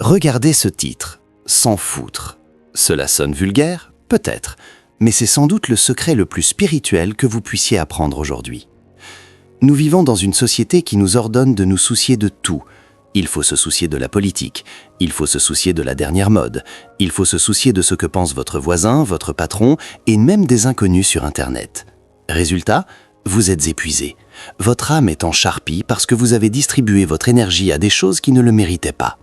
Regardez ce titre, S'en foutre. Cela sonne vulgaire? Peut-être, mais c'est sans doute le secret le plus spirituel que vous puissiez apprendre aujourd'hui. Nous vivons dans une société qui nous ordonne de nous soucier de tout. Il faut se soucier de la politique, il faut se soucier de la dernière mode, il faut se soucier de ce que pense votre voisin, votre patron et même des inconnus sur Internet. Résultat, vous êtes épuisé. Votre âme est en charpie parce que vous avez distribué votre énergie à des choses qui ne le méritaient pas.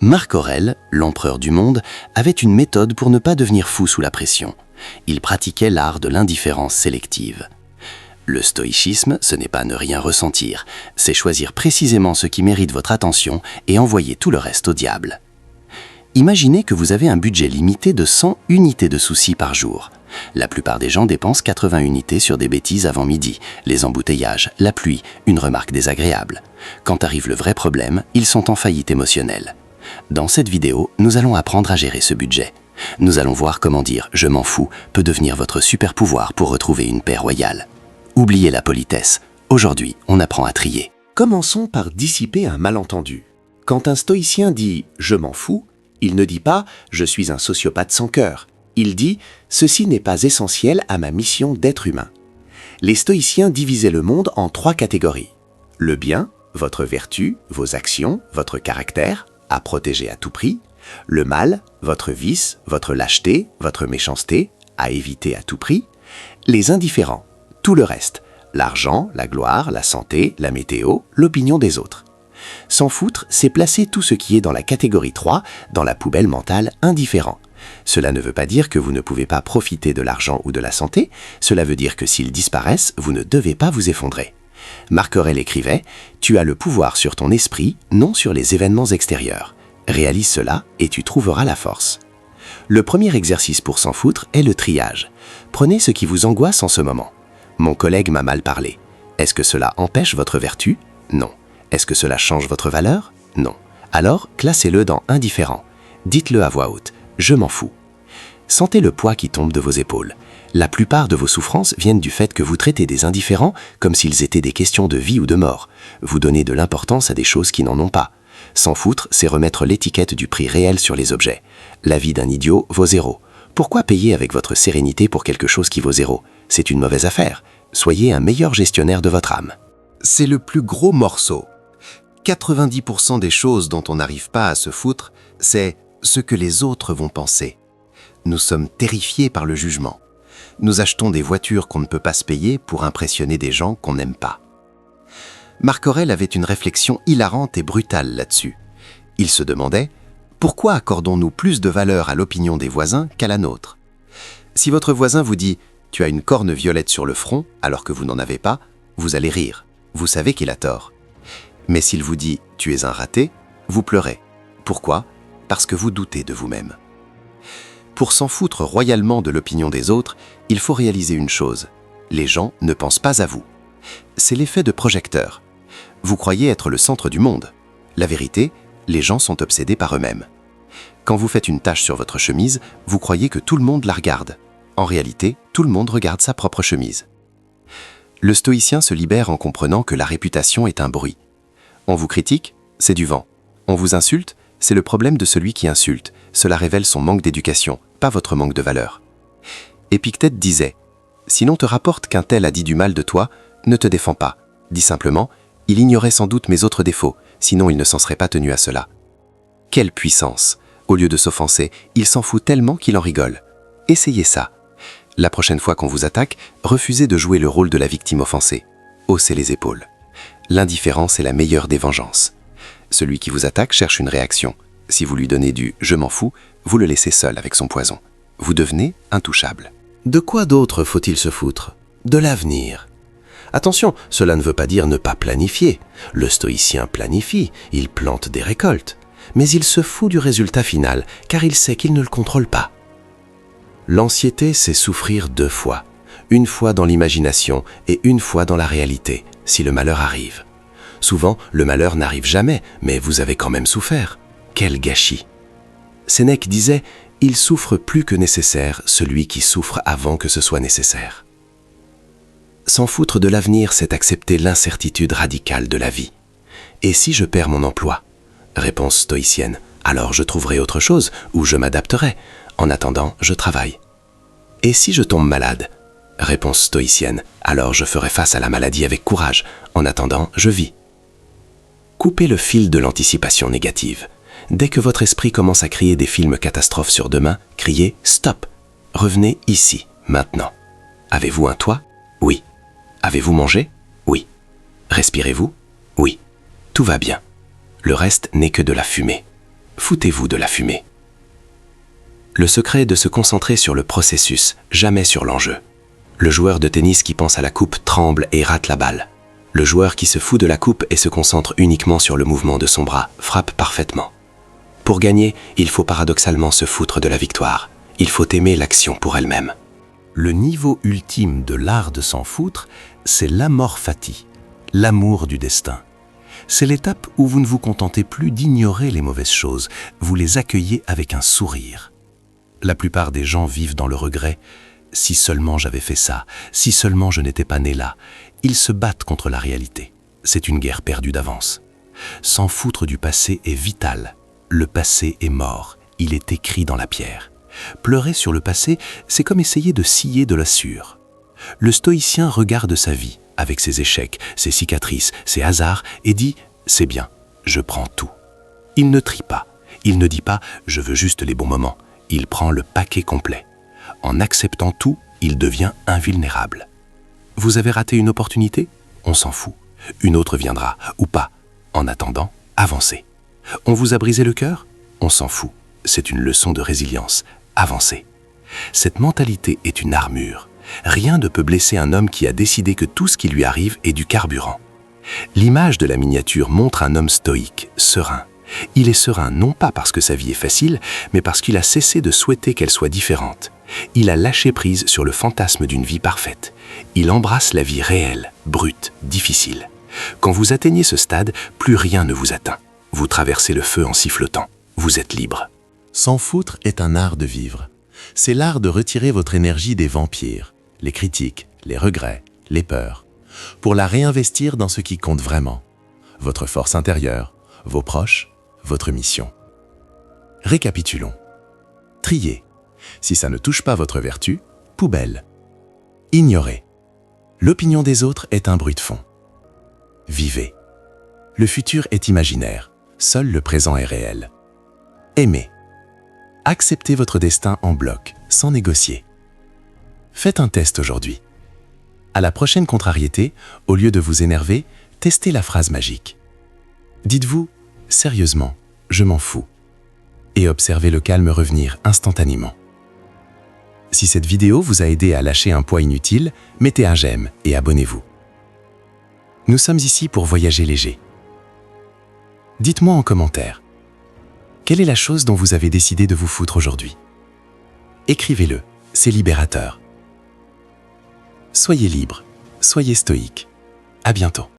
Marc Aurèle, l'empereur du monde, avait une méthode pour ne pas devenir fou sous la pression. Il pratiquait l'art de l'indifférence sélective. Le stoïcisme, ce n'est pas ne rien ressentir, c'est choisir précisément ce qui mérite votre attention et envoyer tout le reste au diable. Imaginez que vous avez un budget limité de 100 unités de soucis par jour. La plupart des gens dépensent 80 unités sur des bêtises avant midi, les embouteillages, la pluie, une remarque désagréable. Quand arrive le vrai problème, ils sont en faillite émotionnelle. Dans cette vidéo, nous allons apprendre à gérer ce budget. Nous allons voir comment dire « je m'en fous » peut devenir votre super pouvoir pour retrouver une paix royale. Oubliez la politesse. Aujourd'hui, on apprend à trier. Commençons par dissiper un malentendu. Quand un stoïcien dit « je m'en fous », il ne dit pas « je suis un sociopathe sans cœur ». Il dit « ceci n'est pas essentiel à ma mission d'être humain ». Les stoïciens divisaient le monde en 3 catégories. Le bien, votre vertu, vos actions, votre caractère, à protéger à tout prix. Le mal, votre vice, votre lâcheté, votre méchanceté, à éviter à tout prix. Les indifférents, tout le reste, l'argent, la gloire, la santé, la météo, l'opinion des autres. S'en foutre, c'est placer tout ce qui est dans la catégorie 3, dans la poubelle mentale indifférent. Cela ne veut pas dire que vous ne pouvez pas profiter de l'argent ou de la santé, cela veut dire que s'ils disparaissent, vous ne devez pas vous effondrer. Marc Aurèle écrivait « Tu as le pouvoir sur ton esprit, non sur les événements extérieurs. Réalise cela et tu trouveras la force. » Le premier exercice pour s'en foutre est le triage. Prenez ce qui vous angoisse en ce moment. Mon collègue m'a mal parlé. Est-ce que cela empêche votre vertu? Non. Est-ce que cela change votre valeur? Non. Alors, classez-le dans indifférent. Dites-le à voix haute. Je m'en fous. Sentez le poids qui tombe de vos épaules. La plupart de vos souffrances viennent du fait que vous traitez des indifférents comme s'ils étaient des questions de vie ou de mort. Vous donnez de l'importance à des choses qui n'en ont pas. S'en foutre, c'est remettre l'étiquette du prix réel sur les objets. La vie d'un idiot vaut 0. Pourquoi payer avec votre sérénité pour quelque chose qui vaut 0? C'est une mauvaise affaire. Soyez un meilleur gestionnaire de votre âme. C'est le plus gros morceau. 90% des choses dont on n'arrive pas à se foutre, c'est ce que les autres vont penser. Nous sommes terrifiés par le jugement. Nous achetons des voitures qu'on ne peut pas se payer pour impressionner des gens qu'on n'aime pas. Marc Aurèle avait une réflexion hilarante et brutale là-dessus. Il se demandait « Pourquoi accordons-nous plus de valeur à l'opinion des voisins qu'à la nôtre ?» Si votre voisin vous dit « Tu as une corne violette sur le front alors que vous n'en avez pas », vous allez rire. Vous savez qu'il a tort. Mais s'il vous dit « Tu es un raté », vous pleurez. Pourquoi? Parce que vous doutez de vous-même. Pour s'en foutre royalement de l'opinion des autres, il faut réaliser une chose. Les gens ne pensent pas à vous. C'est l'effet de projecteur. Vous croyez être le centre du monde. La vérité, les gens sont obsédés par eux-mêmes. Quand vous faites une tache sur votre chemise, vous croyez que tout le monde la regarde. En réalité, tout le monde regarde sa propre chemise. Le stoïcien se libère en comprenant que la réputation est un bruit. On vous critique, c'est du vent. On vous insulte, c'est le problème de celui qui insulte. Cela révèle son manque d'éducation, pas votre manque de valeur. Épictète disait « Si l'on te rapporte qu'un tel a dit du mal de toi, ne te défends pas. Dis simplement « Il ignorait sans doute mes autres défauts, sinon il ne s'en serait pas tenu à cela. » Quelle puissance! Au lieu de s'offenser, il s'en fout tellement qu'il en rigole. Essayez ça. La prochaine fois qu'on vous attaque, refusez de jouer le rôle de la victime offensée. Haussez les épaules. L'indifférence est la meilleure des vengeances. Celui qui vous attaque cherche une réaction. Si vous lui donnez du « je m'en fous », vous le laissez seul avec son poison. Vous devenez intouchable. De quoi d'autre faut-il se foutre? De l'avenir. Attention, cela ne veut pas dire ne pas planifier. Le stoïcien planifie, il plante des récoltes. Mais il se fout du résultat final, car il sait qu'il ne le contrôle pas. L'anxiété, c'est souffrir 2 fois. Une fois dans l'imagination et une fois dans la réalité, si le malheur arrive. Souvent, le malheur n'arrive jamais, mais vous avez quand même souffert. Quel gâchis! Sénèque disait « Il souffre plus que nécessaire celui qui souffre avant que ce soit nécessaire ». S'en foutre de l'avenir, c'est accepter l'incertitude radicale de la vie. Et si je perds mon emploi? Réponse stoïcienne. Alors je trouverai autre chose, ou je m'adapterai. En attendant, je travaille. Et si je tombe malade? Réponse stoïcienne. Alors je ferai face à la maladie avec courage. En attendant, je vis. Coupez le fil de l'anticipation négative. Dès que votre esprit commence à créer des films catastrophes sur demain, criez « Stop !» Revenez ici, maintenant. Avez-vous un toit? Oui. Avez-vous mangé? Oui. Respirez-vous? Oui. Tout va bien. Le reste n'est que de la fumée. Foutez-vous de la fumée. Le secret est de se concentrer sur le processus, jamais sur l'enjeu. Le joueur de tennis qui pense à la coupe tremble et rate la balle. Le joueur qui se fout de la coupe et se concentre uniquement sur le mouvement de son bras frappe parfaitement. Pour gagner, il faut paradoxalement se foutre de la victoire. Il faut aimer l'action pour elle-même. Le niveau ultime de l'art de s'en foutre, c'est l'amor fati, l'amour du destin. C'est l'étape où vous ne vous contentez plus d'ignorer les mauvaises choses, vous les accueillez avec un sourire. La plupart des gens vivent dans le regret. Si seulement j'avais fait ça, si seulement je n'étais pas né là. Ils se battent contre la réalité. C'est une guerre perdue d'avance. S'en foutre du passé est vital. Le passé est mort, il est écrit dans la pierre. Pleurer sur le passé, c'est comme essayer de scier de la sueur. Le stoïcien regarde sa vie, avec ses échecs, ses cicatrices, ses hasards, et dit « c'est bien, je prends tout ». Il ne trie pas, il ne dit pas « je veux juste les bons moments ». Il prend le paquet complet. En acceptant tout, il devient invulnérable. Vous avez raté une opportunité? On s'en fout. Une autre viendra, ou pas. En attendant, avancez. On vous a brisé le cœur? On s'en fout. C'est une leçon de résilience. Avancez. Cette mentalité est une armure. Rien ne peut blesser un homme qui a décidé que tout ce qui lui arrive est du carburant. L'image de la miniature montre un homme stoïque, serein. Il est serein non pas parce que sa vie est facile, mais parce qu'il a cessé de souhaiter qu'elle soit différente. Il a lâché prise sur le fantasme d'une vie parfaite. Il embrasse la vie réelle, brute, difficile. Quand vous atteignez ce stade, plus rien ne vous atteint. Vous traversez le feu en sifflotant. Vous êtes libre. S'en foutre est un art de vivre. C'est l'art de retirer votre énergie des vampires, les critiques, les regrets, les peurs, pour la réinvestir dans ce qui compte vraiment. Votre force intérieure, vos proches, votre mission. Récapitulons. Trier. Si ça ne touche pas votre vertu, poubelle. Ignorer. L'opinion des autres est un bruit de fond. Vivez. Le futur est imaginaire, seul le présent est réel. Aimez. Acceptez votre destin en bloc, sans négocier. Faites un test aujourd'hui. À la prochaine contrariété, au lieu de vous énerver, testez la phrase magique. Dites-vous « Sérieusement, je m'en fous » et observez le calme revenir instantanément. Si cette vidéo vous a aidé à lâcher un poids inutile, mettez un j'aime et abonnez-vous. Nous sommes ici pour voyager léger. Dites-moi en commentaire, quelle est la chose dont vous avez décidé de vous foutre aujourd'hui? Écrivez-le, c'est libérateur. Soyez libre, soyez stoïque. À bientôt.